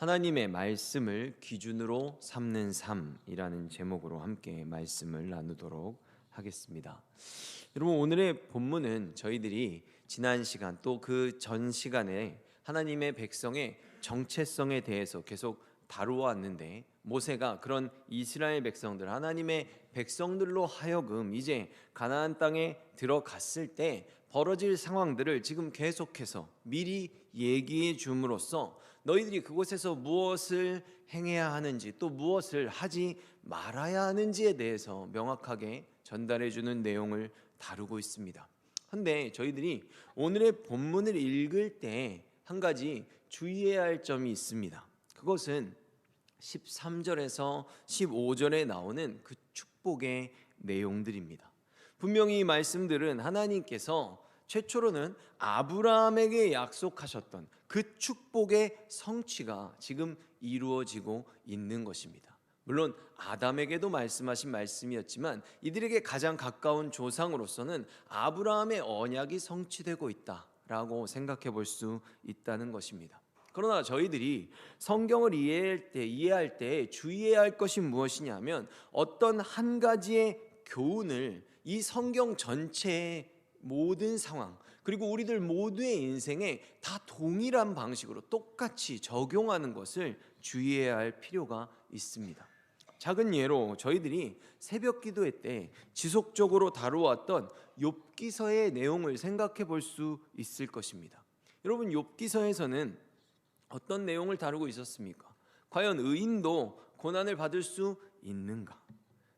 하나님의 말씀을 기준으로 삼는 삶이라는 제목으로 함께 말씀을 나누도록 하겠습니다. 여러분, 오늘의 본문은 저희들이 지난 시간 또 그 전 시간에 하나님의 백성의 정체성에 대해서 계속 다루어왔는데, 모세가 그런 이스라엘 백성들, 하나님의 백성들로 하여금 이제 가나안 땅에 들어갔을 때 벌어질 상황들을 지금 계속해서 미리 얘기해 줌으로써 너희들이 그곳에서 무엇을 행해야 하는지, 또 무엇을 하지 말아야 하는지에 대해서 명확하게 전달해 주는 내용을 다루고 있습니다. 그런데 저희들이 오늘의 본문을 읽을 때 한 가지 주의해야 할 점이 있습니다. 그것은 13절에서 15절에 나오는 그 축복의 내용들입니다. 분명히 이 말씀들은 하나님께서 최초로는 아브라함에게 약속하셨던 그 축복의 성취가 지금 이루어지고 있는 것입니다. 물론 아담에게도 말씀하신 말씀이었지만 이들에게 가장 가까운 조상으로서는 아브라함의 언약이 성취되고 있다라고 생각해 볼 수 있다는 것입니다. 그러나 저희들이 성경을 이해할 때 주의해야 할 것이 무엇이냐면, 어떤 한 가지의 교훈을 이 성경 전체의 모든 상황, 그리고 우리들 모두의 인생에 다 동일한 방식으로 똑같이 적용하는 것을 주의해야 할 필요가 있습니다. 작은 예로 저희들이 새벽 기도회 때 지속적으로 다루어왔던 욥기서의 내용을 생각해 볼 수 있을 것입니다. 여러분, 욥기서에서는 어떤 내용을 다루고 있었습니까? 과연 의인도 고난을 받을 수 있는가?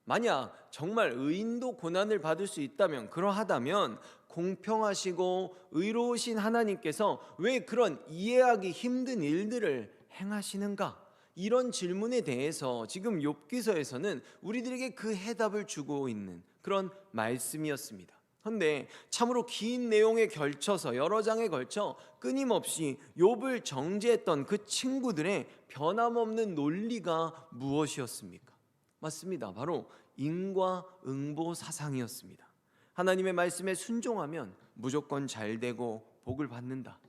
만약 정말 의인도 고난을 받을 수 있다면, 그러하다면 공평하시고 의로우신 하나님께서 왜 그런 이해하기 힘든 일들을 행하시는가? 이런 질문에 대해서 지금 욥기서에서는 우리들에게 그 해답을 주고 있는 그런 말씀이었습니다. 그런데 참으로 긴 내용에 걸쳐서 여러 장에 걸쳐 끊임없이 욥을 정죄했던 그 친구들의 변함없는 논리가 무엇이었습니까? 맞습니다. 바로 인과응보 사상이었습니다. 하나님의 말씀에 순종하면 무조건 잘 되고 복을 받는다.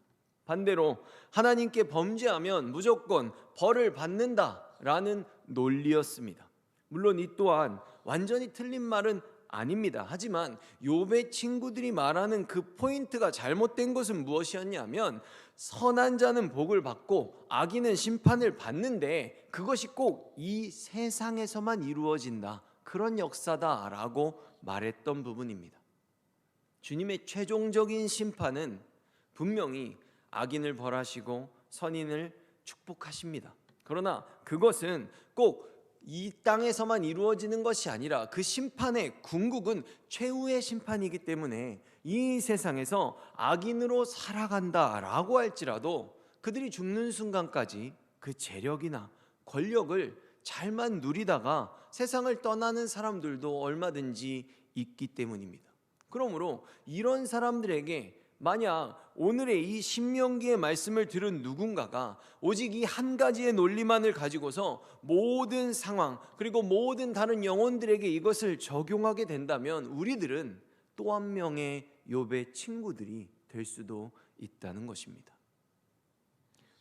반대로 하나님께 범죄하면 무조건 벌을 받는다라는 논리였습니다. 물론 이 또한 완전히 틀린 말은 아닙니다. 하지만 욥의 친구들이 말하는 그 포인트가 잘못된 것은 무엇이었냐면, 선한 자는 복을 받고 악인은 심판을 받는데 그것이 꼭 이 세상에서만 이루어진다, 그런 역사다라고 말했던 부분입니다. 주님의 최종적인 심판은 분명히 악인을 벌하시고 선인을 축복하십니다. 그러나 그것은 꼭 이 땅에서만 이루어지는 것이 아니라 그 심판의 궁극은 최후의 심판이기 때문에 이 세상에서 악인으로 살아간다라고 할지라도 그들이 죽는 순간까지 그 재력이나 권력을 잘만 누리다가 세상을 떠나는 사람들도 얼마든지 있기 때문입니다. 그러므로 이런 사람들에게 만약 오늘의 이 신명기의 말씀을 들은 누군가가 오직 이 한 가지의 논리만을 가지고서 모든 상황, 그리고 모든 다른 영혼들에게 이것을 적용하게 된다면 우리들은 또 한 명의 욥의 친구들이 될 수도 있다는 것입니다.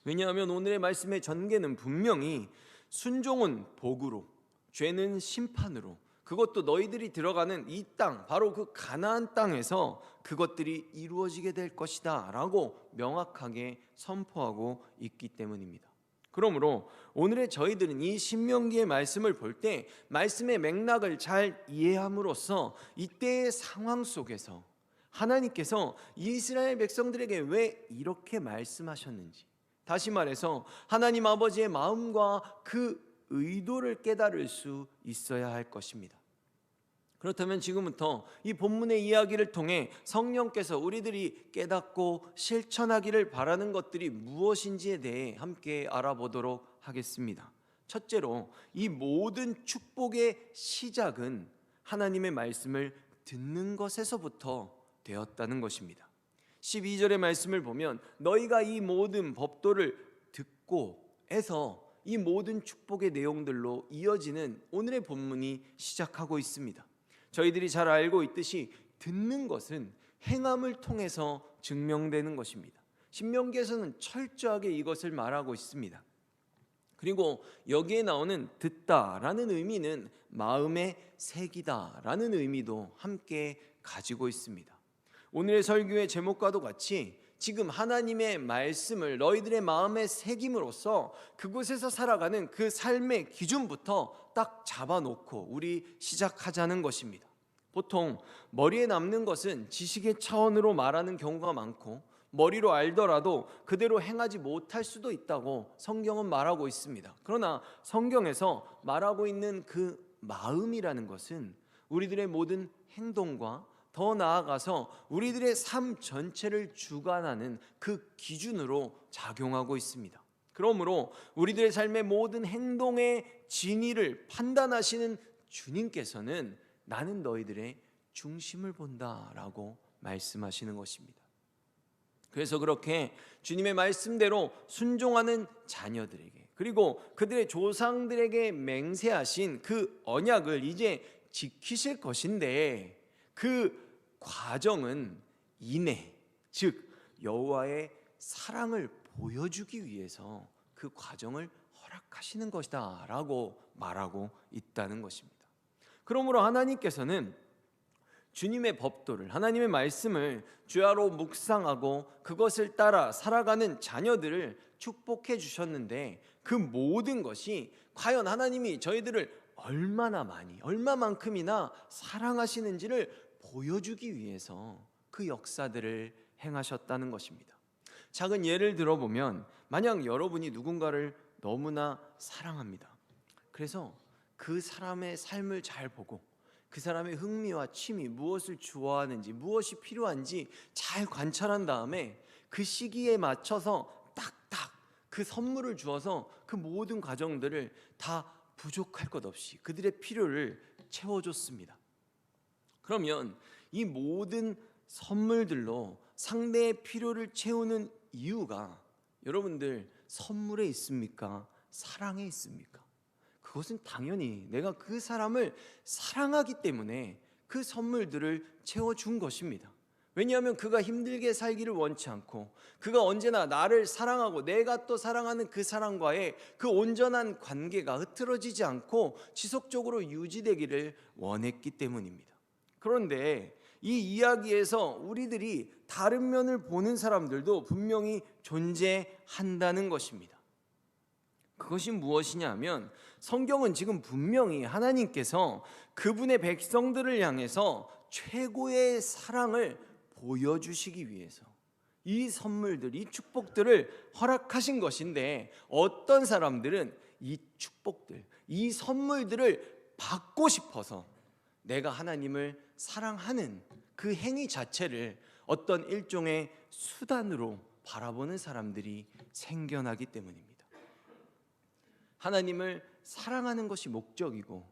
왜냐하면 오늘의 말씀의 전개는 분명히 순종은 복으로, 죄는 심판으로, 그것도 너희들이 들어가는 이 땅, 바로 그 가나안 땅에서 그것들이 이루어지게 될 것이다 라고 명확하게 선포하고 있기 때문입니다. 그러므로 오늘의 저희들은 이 신명기의 말씀을 볼 때 말씀의 맥락을 잘 이해함으로써 이때의 상황 속에서 하나님께서 이스라엘 백성들에게 왜 이렇게 말씀하셨는지, 다시 말해서 하나님 아버지의 마음과 그 의도를 깨달을 수 있어야 할 것입니다. 그렇다면 지금부터 이 본문의 이야기를 통해 성령께서 우리들이 깨닫고 실천하기를 바라는 것들이 무엇인지에 대해 함께 알아보도록 하겠습니다. 첫째로, 이 모든 축복의 시작은 하나님의 말씀을 듣는 것에서부터 되었다는 것입니다. 12절의 말씀을 보면 너희가 이 모든 법도를 듣고 해서 이 모든 축복의 내용들로 이어지는 오늘의 본문이 시작하고 있습니다. 저희들이 잘 알고 있듯이 듣는 것은 행함을 통해서 증명되는 것입니다. 신명기에서는 철저하게 이것을 말하고 있습니다. 그리고 여기에 나오는 듣다라는 의미는 마음에 새기다라는 의미도 함께 가지고 있습니다. 오늘의 설교의 제목과도 같이 지금 하나님의 말씀을 너희들의 마음에 새김으로써 그곳에서 살아가는 그 삶의 기준부터 딱 잡아놓고 우리 시작하자는 것입니다. 보통 머리에 남는 것은 지식의 차원으로 말하는 경우가 많고 머리로 알더라도 그대로 행하지 못할 수도 있다고 성경은 말하고 있습니다. 그러나 성경에서 말하고 있는 그 마음이라는 것은 우리들의 모든 행동과 더 나아가서 우리들의 삶 전체를 주관하는 그 기준으로 작용하고 있습니다. 그러므로 우리들의 삶의 모든 행동의 진위를 판단하시는 주님께서는 나는 너희들의 중심을 본다라고 말씀하시는 것입니다. 그래서 그렇게 주님의 말씀대로 순종하는 자녀들에게, 그리고 그들의 조상들에게 맹세하신 그 언약을 이제 지키실 것인데, 그 과정은 인애, 즉 여호와의 사랑을 보여주기 위해서 그 과정을 허락하시는 것이다 라고 말하고 있다는 것입니다. 그러므로 하나님께서는 주님의 법도를, 하나님의 말씀을 주야로 묵상하고 그것을 따라 살아가는 자녀들을 축복해 주셨는데, 그 모든 것이 과연 하나님이 저희들을 얼마나 많이, 얼마만큼이나 사랑하시는지를 보여주기 위해서 그 역사들을 행하셨다는 것입니다. 작은 예를 들어보면, 만약 여러분이 누군가를 너무나 사랑합니다. 그래서 그 사람의 삶을 잘 보고 그 사람의 흥미와 취미, 무엇을 좋아하는지, 무엇이 필요한지 잘 관찰한 다음에 그 시기에 맞춰서 딱딱 그 선물을 주어서 그 모든 과정들을 다 부족할 것 없이 그들의 필요를 채워줬습니다. 그러면 이 모든 선물들로 상대의 필요를 채우는 이유가 여러분들 선물에 있습니까? 사랑에 있습니까? 그것은 당연히 내가 그 사람을 사랑하기 때문에 그 선물들을 채워준 것입니다. 왜냐하면 그가 힘들게 살기를 원치 않고 그가 언제나 나를 사랑하고 내가 또 사랑하는 그 사람과의 그 온전한 관계가 흐트러지지 않고 지속적으로 유지되기를 원했기 때문입니다. 그런데 이 이야기에서 우리들이 다른 면을 보는 사람들도 분명히 존재한다는 것입니다. 그것이 무엇이냐 하면, 성경은 지금 분명히 하나님께서 그분의 백성들을 향해서 최고의 사랑을 보여주시기 위해서 이 선물들, 이 축복들을 허락하신 것인데, 어떤 사람들은 이 축복들, 이 선물들을 받고 싶어서 내가 하나님을 사랑하는 그 행위 자체를 어떤 일종의 수단으로 바라보는 사람들이 생겨나기 때문입니다. 하나님을 사랑하는 것이 목적이고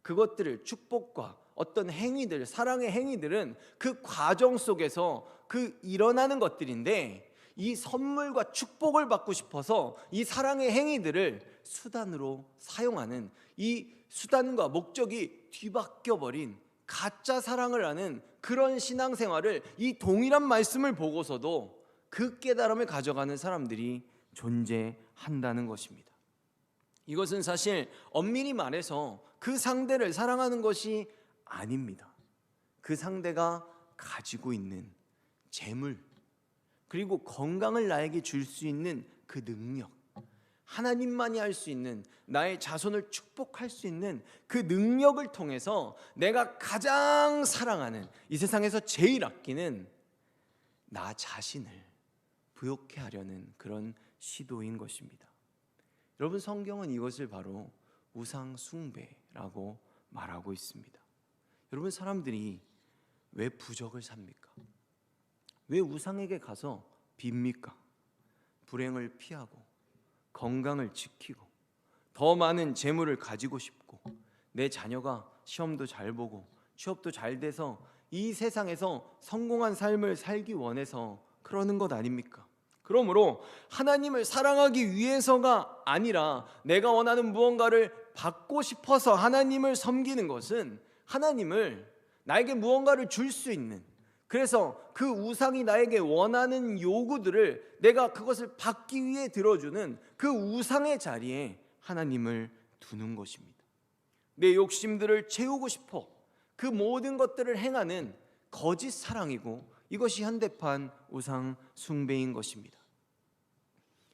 그것들을, 축복과 어떤 행위들, 사랑의 행위들은 그 과정 속에서 그 일어나는 것들인데, 이 선물과 축복을 받고 싶어서 이 사랑의 행위들을 수단으로 사용하는, 이 수단과 목적이 뒤바뀌어 버린 가짜 사랑을 하는 그런 신앙생활을, 이 동일한 말씀을 보고서도 그 깨달음을 가져가는 사람들이 존재한다는 것입니다. 이것은 사실 엄밀히 말해서 그 상대를 사랑하는 것이 아닙니다. 그 상대가 가지고 있는 재물, 그리고 건강을 나에게 줄 수 있는 그 능력, 하나님만이 할 수 있는, 나의 자손을 축복할 수 있는 그 능력을 통해서 내가 가장 사랑하는, 이 세상에서 제일 아끼는 나 자신을 부욕해 하려는 그런 시도인 것입니다. 여러분, 성경은 이것을 바로 우상 숭배라고 말하고 있습니다. 여러분, 사람들이 왜 부적을 삽니까? 왜 우상에게 가서 빕니까? 불행을 피하고 건강을 지키고 더 많은 재물을 가지고 싶고 내 자녀가 시험도 잘 보고 취업도 잘 돼서 이 세상에서 성공한 삶을 살기 원해서 그러는 것 아닙니까? 그러므로 하나님을 사랑하기 위해서가 아니라 내가 원하는 무언가를 받고 싶어서 하나님을 섬기는 것은, 하나님을, 나에게 무언가를 줄 수 있는 그래서 그 우상이 나에게 원하는 요구들을 내가 그것을 받기 위해 들어주는 그 우상의 자리에 하나님을 두는 것입니다. 내 욕심들을 채우고 싶어 그 모든 것들을 행하는 거짓 사랑이고, 이것이 현대판 우상 숭배인 것입니다.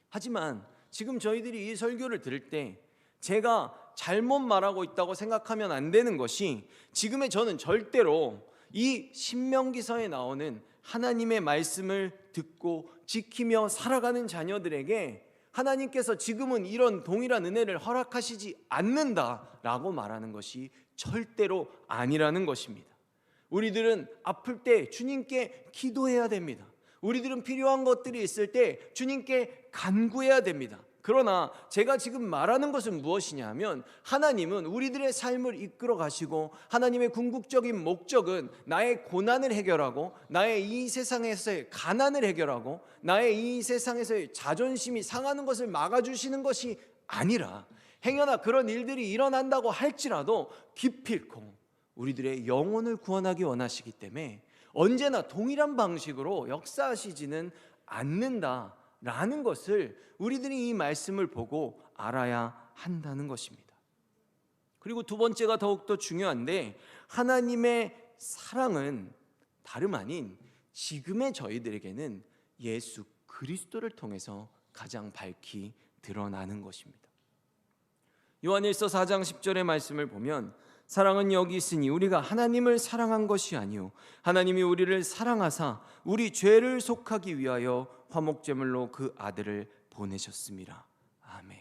하지만 지금 저희들이 이 설교를 들을 때 제가 잘못 말하고 있다고 생각하면 안 되는 것이, 지금의 저는 절대로 이 신명기서에 나오는 하나님의 말씀을 듣고 지키며 살아가는 자녀들에게 하나님께서 지금은 이런 동일한 은혜를 허락하시지 않는다라고 말하는 것이 절대로 아니라는 것입니다. 우리들은 아플 때 주님께 기도해야 됩니다. 우리들은 필요한 것들이 있을 때 주님께 간구해야 됩니다. 그러나 제가 지금 말하는 것은 무엇이냐 하면, 하나님은 우리들의 삶을 이끌어 가시고 하나님의 궁극적인 목적은 나의 고난을 해결하고 나의 이 세상에서의 가난을 해결하고 나의 이 세상에서의 자존심이 상하는 것을 막아주시는 것이 아니라, 행여나 그런 일들이 일어난다고 할지라도 기필코 우리들의 영혼을 구원하기 원하시기 때문에 언제나 동일한 방식으로 역사하시지는 않는다라는 것을 우리들이 이 말씀을 보고 알아야 한다는 것입니다. 그리고 두 번째가 더욱더 중요한데, 하나님의 사랑은 다름 아닌 지금의 저희들에게는 예수 그리스도를 통해서 가장 밝히 드러나는 것입니다. 요한일서 4장 10절의 말씀을 보면, 사랑은 여기 있으니 우리가 하나님을 사랑한 것이 아니요 하나님이 우리를 사랑하사 우리 죄를 속하기 위하여 화목제물로 그 아들을 보내셨습니다. 아멘.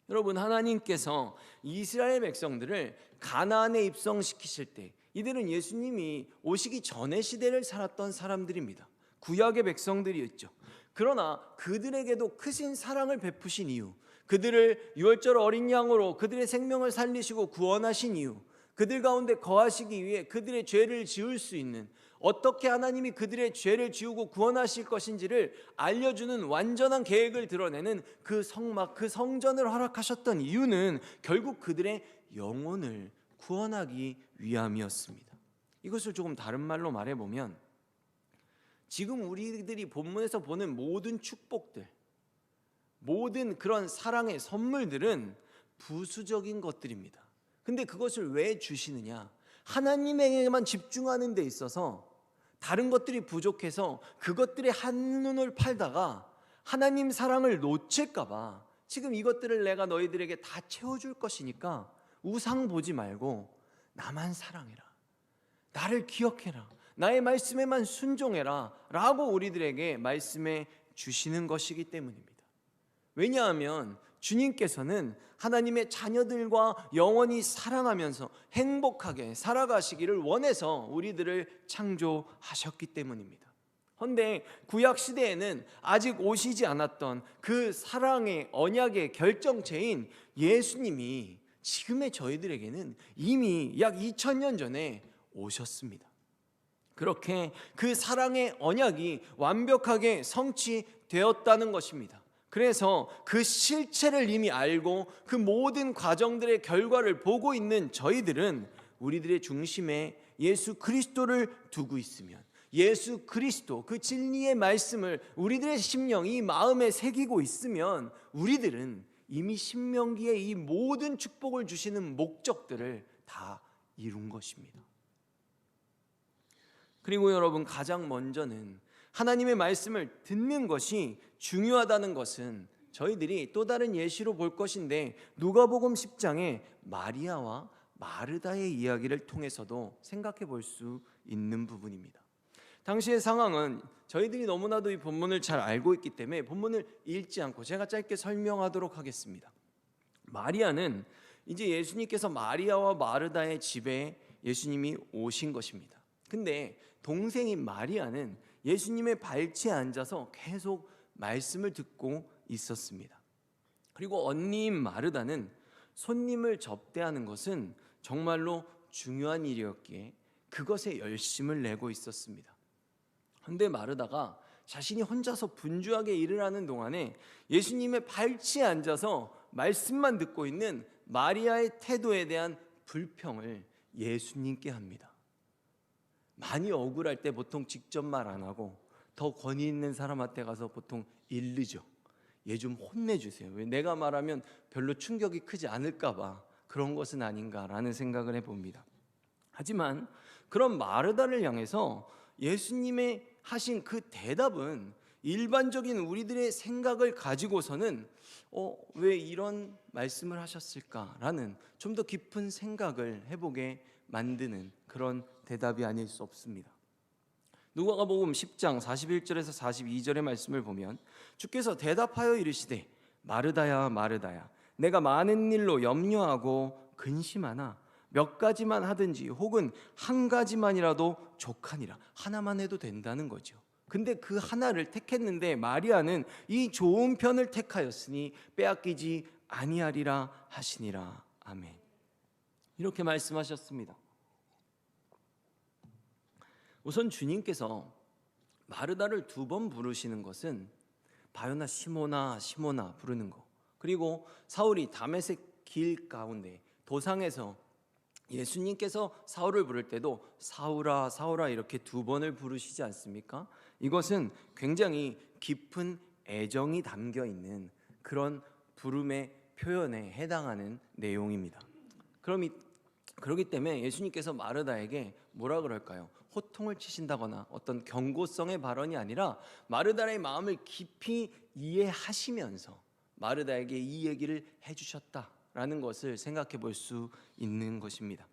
여러분, 하나님께서 이스라엘 백성들을 가나안에 입성시키실 때 이들은 예수님이 오시기 전의 시대를 살았던 사람들입니다. 구약의 백성들이었죠. 그러나 그들에게도 크신 사랑을 베푸신 이유, 그들을 유월절 어린 양으로 그들의 생명을 살리시고 구원하신 이유, 그들 가운데 거하시기 위해 그들의 죄를 지울 수 있는, 어떻게 하나님이 그들의 죄를 지우고 구원하실 것인지를 알려주는 완전한 계획을 드러내는 그 성막, 그 성전을 허락하셨던 이유는 결국 그들의 영혼을 구원하기 위함이었습니다. 이것을 조금 다른 말로 말해보면, 지금 우리들이 본문에서 보는 모든 축복들, 모든 그런 사랑의 선물들은 부수적인 것들입니다. 근데 그것을 왜 주시느냐? 하나님에게만 집중하는 데 있어서 다른 것들이 부족해서 그것들의 한눈을 팔다가 하나님 사랑을 놓칠까 봐 지금 이것들을 내가 너희들에게 다 채워줄 것이니까 우상 보지 말고 나만 사랑해라, 나를 기억해라, 나의 말씀에만 순종해라 라고 우리들에게 말씀해 주시는 것이기 때문입니다. 왜냐하면 주님께서는 하나님의 자녀들과 영원히 사랑하면서 행복하게 살아가시기를 원해서 우리들을 창조하셨기 때문입니다. 그런데 구약 시대에는 아직 오시지 않았던 그 사랑의 언약의 결정체인 예수님이 지금의 저희들에게는 이미 약 2000년 전에 오셨습니다. 그렇게 그 사랑의 언약이 완벽하게 성취되었다는 것입니다. 그래서 그 실체를 이미 알고 그 모든 과정들의 결과를 보고 있는 저희들은 우리들의 중심에 예수 그리스도를 두고 있으면, 예수 그리스도 그 진리의 말씀을 우리들의 심령, 이 마음에 새기고 있으면 우리들은 이미 신명기에 이 모든 축복을 주시는 목적들을 다 이룬 것입니다. 그리고 여러분, 가장 먼저는 하나님의 말씀을 듣는 것이 중요하다는 것은 저희들이 또 다른 예시로 볼 것인데, 누가복음 10장에 마리아와 마르다의 이야기를 통해서도 생각해 볼 수 있는 부분입니다. 당시의 상황은 저희들이 너무나도 이 본문을 잘 알고 있기 때문에 본문을 읽지 않고 제가 짧게 설명하도록 하겠습니다. 마리아는 이제 예수님께서 마리아와 마르다의 집에 예수님이 오신 것입니다. 근데 동생인 마리아는 예수님의 발치에 앉아서 계속 말씀을 듣고 있었습니다. 그리고 언니인 마르다는 손님을 접대하는 것은 정말로 중요한 일이었기에 그것에 열심을 내고 있었습니다. 그런데 마르다가 자신이 혼자서 분주하게 일을 하는 동안에 예수님의 발치에 앉아서 말씀만 듣고 있는 마리아의 태도에 대한 불평을 예수님께 합니다. 많이 억울할 때 보통 직접 말 안 하고 더 권위 있는 사람한테 가서 보통 일르죠. 얘 좀 혼내주세요. 왜 내가 말하면 별로 충격이 크지 않을까 봐 그런 것은 아닌가라는 생각을 해봅니다. 하지만 그런 마르다를 향해서 예수님의 하신 그 대답은 일반적인 우리들의 생각을 가지고서는 왜 이런 말씀을 하셨을까라는 좀 더 깊은 생각을 해보게 만드는 그런 대답이 아닐 수 없습니다. 누가복음 10장 41절에서 42절의 말씀을 보면 주께서 대답하여 이르시되 마르다야 마르다야 내가 많은 일로 염려하고 근심하나 몇 가지만 하든지 혹은 한 가지만이라도 족하니라. 하나만 해도 된다는 거죠. 근데 그 하나를 택했는데 마리아는 이 좋은 편을 택하였으니 빼앗기지 아니하리라 하시니라. 아멘. 이렇게 말씀하셨습니다. 우선 주님께서 마르다를 2번 부르시는 것은 바요나 시모나 시모나 부르는 거, 그리고 사울이 다메섹 길 가운데 도상에서 예수님께서 사울을 부를 때도 사울아 사울아 이렇게 2번을 부르시지 않습니까? 이것은 굉장히 깊은 애정이 담겨 있는 그런 부름의 표현에 해당하는 내용입니다. 그렇기 때문에 예수님께서 마르다에게 뭐라 그럴까요? 호통을 치신다거나 어떤 경고성의 발언이 아니라 마르다의 마음을 깊이 이해하시면서 마르다에게 이 얘기를 해주셨다라는 것을 생각해 볼 수 있는 것입니다.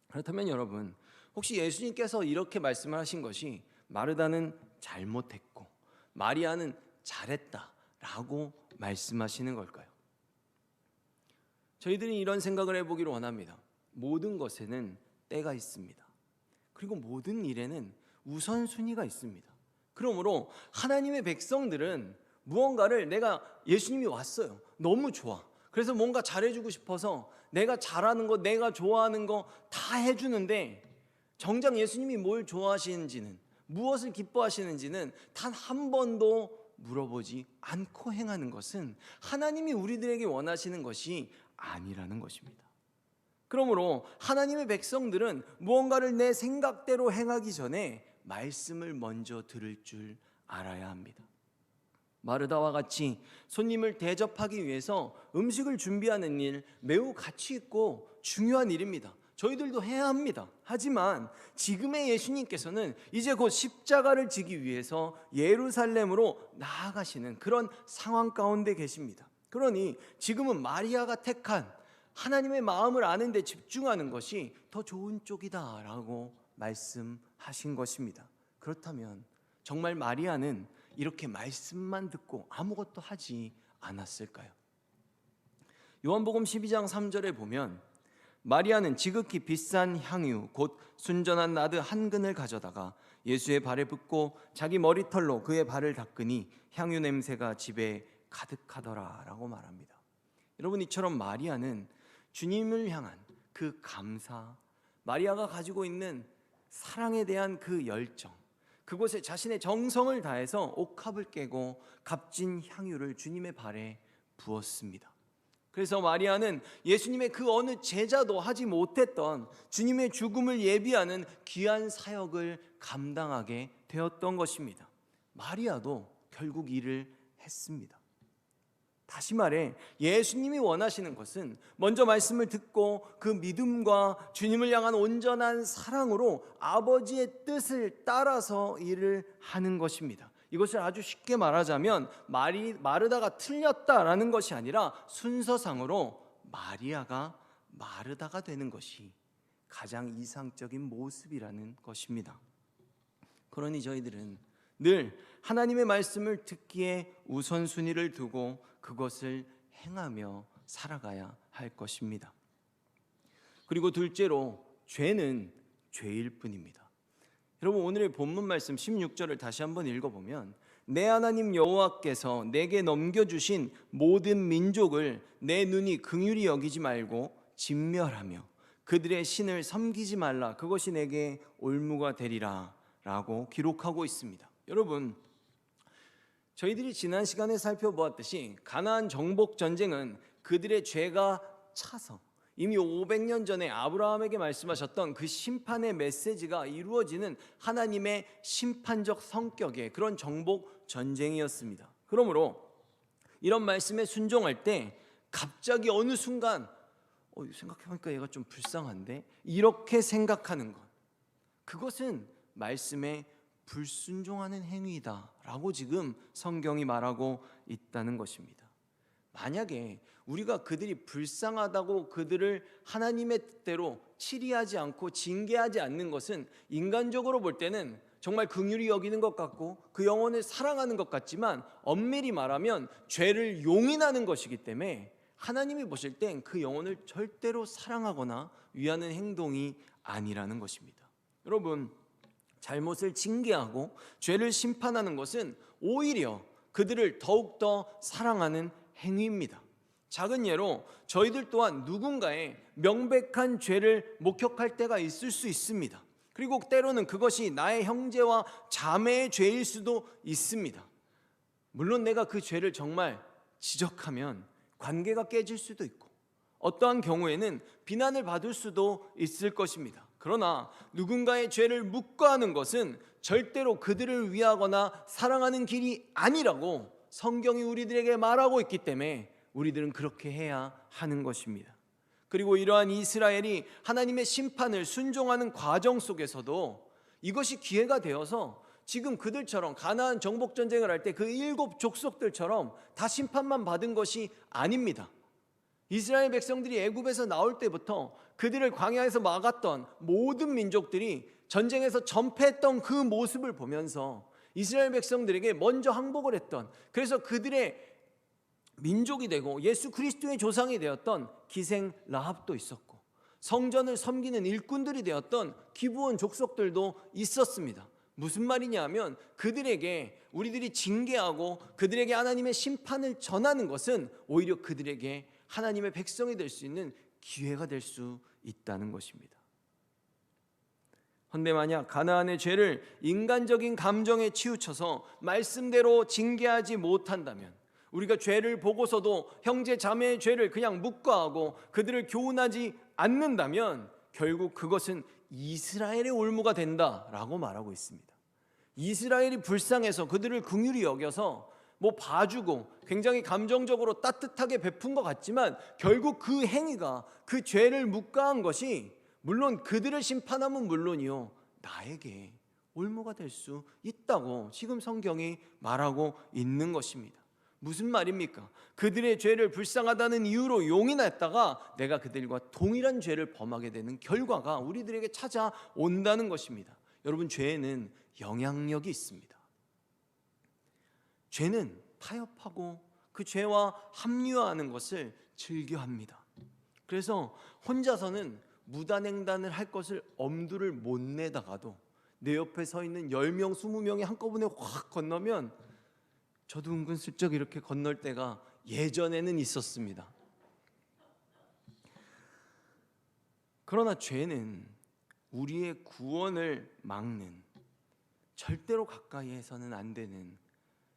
그렇다면 여러분, 혹시 예수님께서 이렇게 말씀을 하신 것이 마르다는 잘못했고 마리아는 잘했다라고 말씀하시는 걸까요? 저희들이 이런 생각을 해보기를 원합니다. 모든 것에는 때가 있습니다. 그리고 모든 일에는 우선순위가 있습니다. 그러므로 하나님의 백성들은 무언가를 예수님이 왔어요. 너무 좋아. 그래서 뭔가 잘해주고 싶어서 내가 잘하는 거, 내가 좋아하는 거 다 해주는데 정작 예수님이 뭘 좋아하시는지는, 무엇을 기뻐하시는지는 단 한 번도 물어보지 않고 행하는 것은 하나님이 우리들에게 원하시는 것이 아니라는 것입니다. 그러므로 하나님의 백성들은 무언가를 내 생각대로 행하기 전에 말씀을 먼저 들을 줄 알아야 합니다. 마르다와 같이 손님을 대접하기 위해서 음식을 준비하는 일 매우 가치 있고 중요한 일입니다. 저희들도 해야 합니다. 하지만 지금의 예수님께서는 이제 곧 십자가를 지기 위해서 예루살렘으로 나아가시는 그런 상황 가운데 계십니다. 그러니 지금은 마리아가 택한 하나님의 마음을 아는 데 집중하는 것이 더 좋은 쪽이다라고 말씀하신 것입니다. 그렇다면 정말 마리아는 이렇게 말씀만 듣고 아무것도 하지 않았을까요? 요한복음 12장 3절에 보면 마리아는 지극히 비싼 향유 곧 순전한 나드 한 근을 가져다가 예수의 발에 붓고 자기 머리털로 그의 발을 닦으니 향유 냄새가 집에 가득하더라라고 말합니다. 여러분, 이처럼 마리아는 주님을 향한 그 감사, 마리아가 가지고 있는 사랑에 대한 그 열정, 그곳에 자신의 정성을 다해서 옥합을 깨고 값진 향유를 주님의 발에 부었습니다. 그래서 마리아는 예수님의 그 어느 제자도 하지 못했던 주님의 죽음을 예비하는 귀한 사역을 감당하게 되었던 것입니다. 마리아도 결국 일을 했습니다. 다시 말해 예수님이 원하시는 것은 먼저 말씀을 듣고 그 믿음과 주님을 향한 온전한 사랑으로 아버지의 뜻을 따라서 일을 하는 것입니다. 이것을 아주 쉽게 말하자면 마르다가 틀렸다라는 것이 아니라 순서상으로 마리아가 마르다가 되는 것이 가장 이상적인 모습이라는 것입니다. 그러니 저희들은 늘 하나님의 말씀을 듣기에 우선순위를 두고 그것을 행하며 살아가야 할 것입니다. 그리고 둘째로 죄는 죄일 뿐입니다. 여러분, 오늘의 본문 말씀 16절을 다시 한번 읽어보면 내 하나님 여호와께서 내게 넘겨주신 모든 민족을 내 눈이 긍휼히 여기지 말고 진멸하며 그들의 신을 섬기지 말라. 그것이 내게 올무가 되리라 라고 기록하고 있습니다. 여러분, 저희들이 지난 시간에 살펴보았듯이 가나안 정복 전쟁은 그들의 죄가 차서 이미 500년 전에 아브라함에게 말씀하셨던 그 심판의 메시지가 이루어지는 하나님의 심판적 성격의 그런 정복 전쟁이었습니다. 그러므로 이런 말씀에 순종할 때 갑자기 어느 순간 생각해보니까 얘가 좀 불쌍한데, 이렇게 생각하는 것, 그것은 말씀에 불순종하는 행위다 라고 지금 성경이 말하고 있다는 것입니다. 만약에 우리가 그들이 불쌍하다고 그들을 하나님의 뜻대로 치리하지 않고 징계하지 않는 것은 인간적으로 볼 때는 정말 긍휼히 여기는 것 같고 그 영혼을 사랑하는 것 같지만, 엄밀히 말하면 죄를 용인하는 것이기 때문에 하나님이 보실 땐 그 영혼을 절대로 사랑하거나 위하는 행동이 아니라는 것입니다. 여러분, 잘못을 징계하고 죄를 심판하는 것은 오히려 그들을 더욱더 사랑하는 행위입니다. 작은 예로 저희들 또한 누군가의 명백한 죄를 목격할 때가 있을 수 있습니다. 그리고 때로는 그것이 나의 형제와 자매의 죄일 수도 있습니다. 물론 내가 그 죄를 정말 지적하면 관계가 깨질 수도 있고 어떠한 경우에는 비난을 받을 수도 있을 것입니다. 그러나 누군가의 죄를 묵과하는 것은 절대로 그들을 위하거나 사랑하는 길이 아니라고 성경이 우리들에게 말하고 있기 때문에 우리들은 그렇게 해야 하는 것입니다. 그리고 이러한 이스라엘이 하나님의 심판을 순종하는 과정 속에서도 이것이 기회가 되어서 지금 그들처럼 가나안 정복 전쟁을 할 때 그 7 족속들처럼 다 심판만 받은 것이 아닙니다. 이스라엘 백성들이 애굽에서 나올 때부터 그들을 광야에서 막았던 모든 민족들이 전쟁에서 전패했던 그 모습을 보면서 이스라엘 백성들에게 먼저 항복을 했던, 그래서 그들의 민족이 되고 예수 그리스도의 조상이 되었던 기생 라합도 있었고, 성전을 섬기는 일꾼들이 되었던 기브온 족속들도 있었습니다. 무슨 말이냐 하면 그들에게 우리들이 징계하고 그들에게 하나님의 심판을 전하는 것은 오히려 그들에게 하나님의 백성이 될 수 있는 기회가 될 수 있다는 것입니다. 헌데 만약 가나안의 죄를 인간적인 감정에 치우쳐서 말씀대로 징계하지 못한다면, 우리가 죄를 보고서도 형제 자매의 죄를 그냥 묵과하고 그들을 교훈하지 않는다면 결국 그것은 이스라엘의 올무가 된다라고 말하고 있습니다. 이스라엘이 불쌍해서 그들을 긍휼히 여겨서 봐주고 굉장히 감정적으로 따뜻하게 베푼 것 같지만 결국 그 행위가, 그 죄를 묵과한 것이 물론 그들을 심판하면 물론이요, 나에게 올무가 될 수 있다고 지금 성경이 말하고 있는 것입니다. 무슨 말입니까? 그들의 죄를 불쌍하다는 이유로 용인했다가 내가 그들과 동일한 죄를 범하게 되는 결과가 우리들에게 찾아온다는 것입니다. 여러분, 죄에는 영향력이 있습니다. 죄는 타협하고 그 죄와 합류하는 것을 즐겨합니다. 그래서 혼자서는 무단횡단을 할 것을 엄두를 못 내다가도 내 옆에 서 있는 10명, 20명이 한꺼번에 확 건너면 저도 은근슬쩍 이렇게 건널 때가 예전에는 있었습니다. 그러나 죄는 우리의 구원을 막는, 절대로 가까이 해서는 안 되는,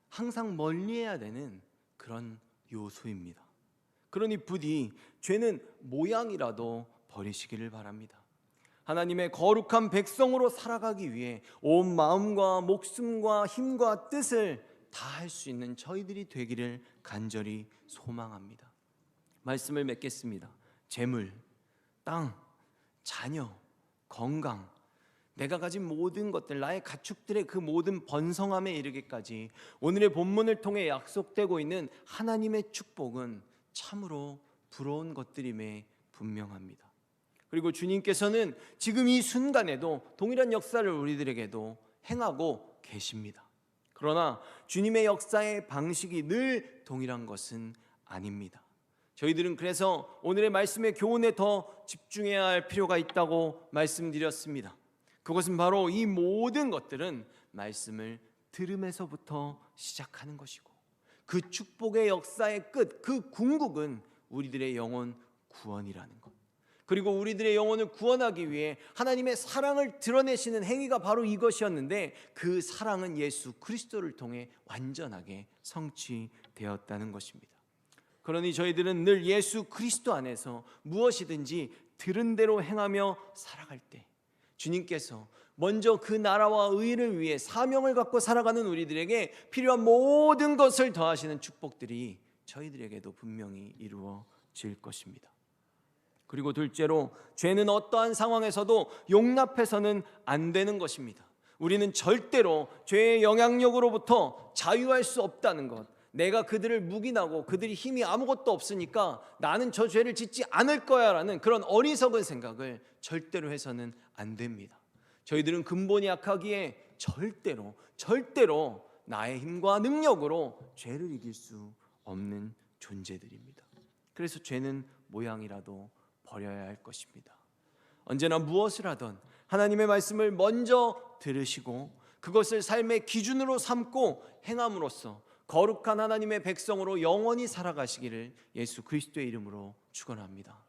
항상 멀리해야 되는 그런 요소입니다. 그러니 부디 죄는 모양이라도 버리시기를 바랍니다. 하나님의 거룩한 백성으로 살아가기 위해 온 마음과 목숨과 힘과 뜻을 다할 수 있는 저희들이 되기를 간절히 소망합니다. 말씀을 맺겠습니다. 재물, 땅, 자녀, 건강, 내가 가진 모든 것들, 나의 가축들의 그 모든 번성함에 이르기까지 오늘의 본문을 통해 약속되고 있는 하나님의 축복은 참으로 부러운 것들임에 분명합니다. 그리고 주님께서는 지금 이 순간에도 동일한 역사를 우리들에게도 행하고 계십니다. 그러나 주님의 역사의 방식이 늘 동일한 것은 아닙니다. 저희들은 그래서 오늘의 말씀의 교훈에 더 집중해야 할 필요가 있다고 말씀드렸습니다. 그것은 바로 이 모든 것들은 말씀을 들음에서부터 시작하는 것이고, 그 축복의 역사의 끝, 그 궁극은 우리들의 영혼 구원이라는 것. 그리고 우리들의 영혼을 구원하기 위해 하나님의 사랑을 드러내시는 행위가 바로 이것이었는데, 그 사랑은 예수 그리스도를 통해 완전하게 성취되었다는 것입니다. 그러니 저희들은 늘 예수 그리스도 안에서 무엇이든지 들은 대로 행하며 살아갈 때 주님께서 먼저 그 나라와 의를 위해 사명을 갖고 살아가는 우리들에게 필요한 모든 것을 더하시는 축복들이 저희들에게도 분명히 이루어질 것입니다. 그리고 둘째로, 죄는 어떠한 상황에서도 용납해서는 안 되는 것입니다. 우리는 절대로 죄의 영향력으로부터 자유할 수 없다는 것, 내가 그들을 묵인하고 그들이 힘이 아무것도 없으니까 나는 저 죄를 짓지 않을 거야 라는 그런 어리석은 생각을 절대로 해서는 안 됩니다. 저희들은 근본이 약하기에 절대로 나의 힘과 능력으로 죄를 이길 수 없는 존재들입니다. 그래서 죄는 모양이라도 버려야 할 것입니다. 언제나 무엇을 하든 하나님의 말씀을 먼저 들으시고 그것을 삶의 기준으로 삼고 행함으로써 거룩한 하나님의 백성으로 영원히 살아가시기를 예수 그리스도의 이름으로 축원합니다.